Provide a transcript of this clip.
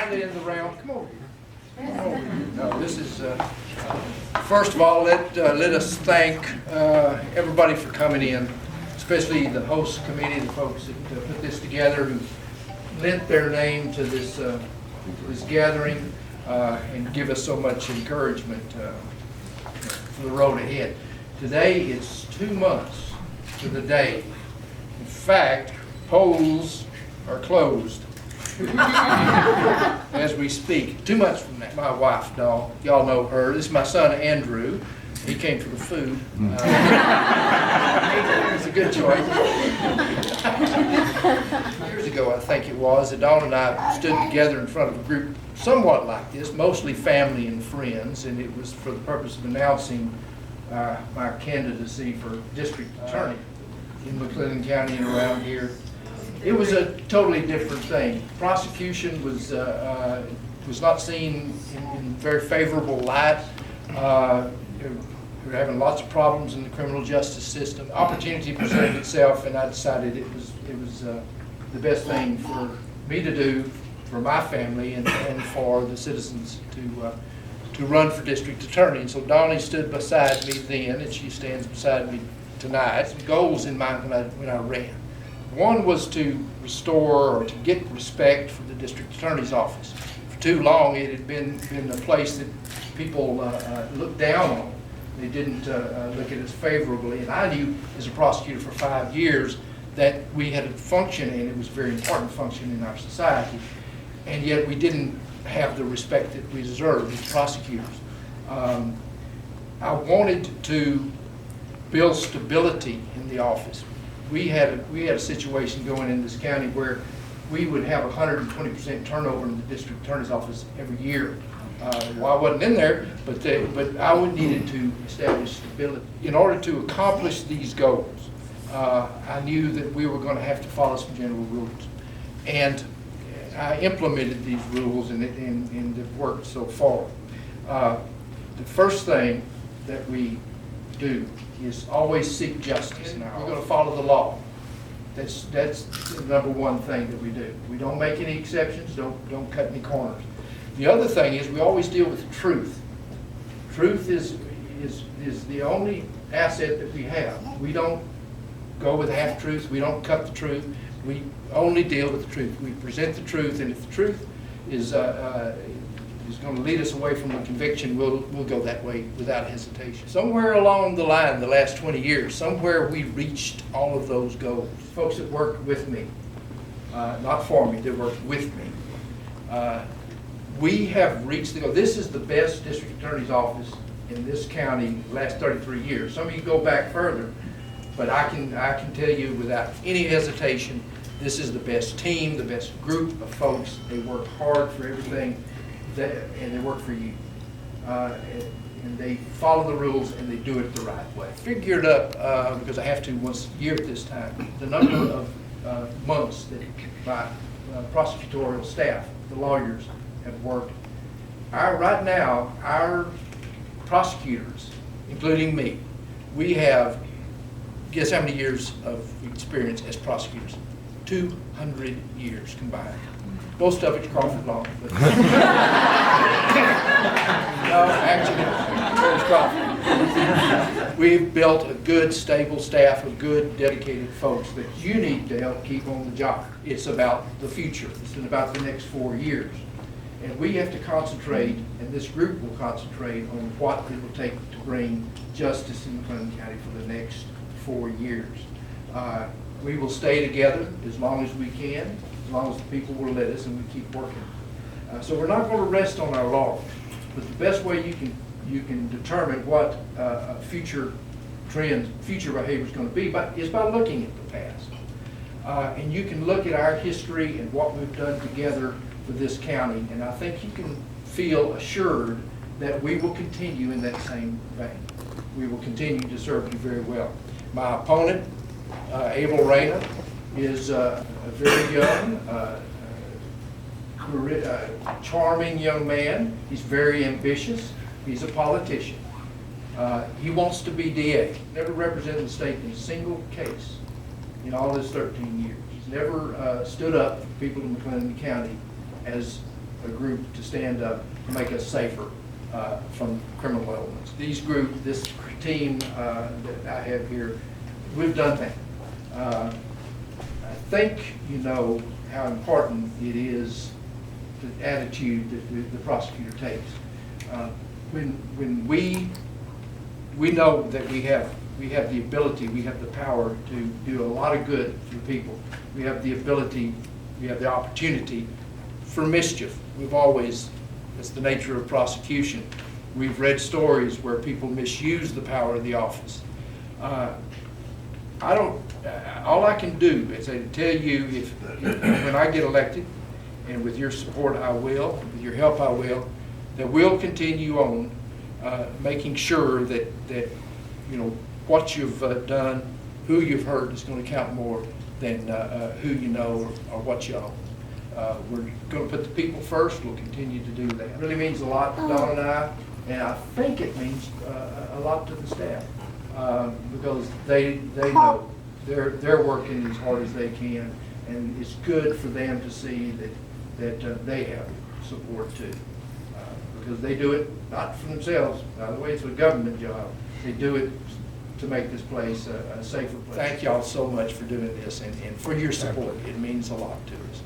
finally in the round. Come over here. Come over here. No, this is, first of all, let us thank everybody for coming in, especially the host committee, the folks that put this together, who lent their name to this gathering and give us so much encouragement for the road ahead. Today it's 2 months to the day. In fact, polls are closed as we speak. 2 months from now. My wife, y'all know her. This is my son Andrew. He came for the food. It's a good choice. Years ago, I think it was, that Dawn and I stood together in front of a group somewhat like this, mostly family and friends, and it was for the purpose of announcing my candidacy for district attorney in McLennan County and around here. It was a totally different thing. Prosecution was not seen in very favorable light. We were having lots of problems in the criminal justice system. Opportunity presented itself, and I decided it was the best thing for me to do for my family and for the citizens to run for district attorney. And so Donnie stood beside me then, and she stands beside me tonight. Some goals in mind when I ran. One was to restore or to get respect for the district attorney's office. For too long, it had been a place that people looked down on. They didn't look at it as favorably. And I knew, as a prosecutor for 5 years, that we had a function, and it was a very important function in our society. And yet we didn't have the respect that we deserved as prosecutors. I wanted to build stability in the office. We had a situation going in this county where we would have 120% turnover in the district attorney's office every year. Well, I wasn't in there, but I needed to establish stability. In order to accomplish these goals, I knew that we were going to have to follow some general rules. And I implemented these rules, and it worked so far. The first thing that we do is always seek justice. Now, we're going to follow the law. That's the number one thing that we do. We don't make any exceptions. Don't cut any corners. The other thing is we always deal with truth. Truth is the only asset that we have. We don't go with half truths. We don't cut the truth. We only deal with the truth. We present the truth, and if the truth is going to lead us away from a conviction, we'll go that way without hesitation. Somewhere along the line, the last 20 years, somewhere we reached all of those goals. Folks that worked with me, not for me, they worked with me. We have reached the goal. This is the best district attorney's office in this county the last 33 years. Some of you go back further, but I can tell you without any hesitation, this is the best team, the best group of folks. They work hard for everything, and they work for you. And they follow the rules, and they do it the right way. Figured up, because I have to once a year at this time, the number of months that my prosecutorial staff, the lawyers, have worked. Right now, our prosecutors, including me, we have, guess how many years of experience as prosecutors? 200 years combined. Most of it's Crawford Law. But no, actually, it's Crawford. We've built a good, stable staff of good, dedicated folks that you need to help keep on the job. It's about the future. It's about the next 4 years. And we have to concentrate, and this group will concentrate on what it will take to bring justice in McLennan County for the next 4 years. We will stay together as long as we can, as long as the people will let us, and we keep working. So we're not going to rest on our laurels, but the best way you can determine what future trends, future behavior is going to be is by looking at the past. And you can look at our history and what we've done together for this county, and I think you can feel assured that we will continue in that same vein. We will continue to serve you very well. My opponent, Abel Reyna, is a very young, charming young man. He's very ambitious. He's a politician. He wants to be DA. Never represented the state in a single case in all his 13 years. He's never stood up for people in McLennan County as a group to stand up to make us safer from criminal elements. This team that I have here, we've done that. I think you know how important it is, the attitude that the prosecutor takes. When we know that we have the ability, we have the power to do a lot of good for people. We have the ability, we have the opportunity for mischief. We've always, it's the nature of prosecution. We've read stories where people misuse the power of the office. All I can do is to tell you if when I get elected, and with your support I will, with your help I will, that we'll continue on making sure that you know what you've done, who you've hurt is going to count more than who you know or what you own. We're going to put the people first. We'll continue to do that. It really means a lot to Don and I think it means a lot to the staff because they know they're working as hard as they can, and it's good for them to see that they have support too. Because they do it not for themselves. By the way, it's a government job. They do it to make this place a safer place. Thank y'all so much for doing this and for your support. It means a lot to us.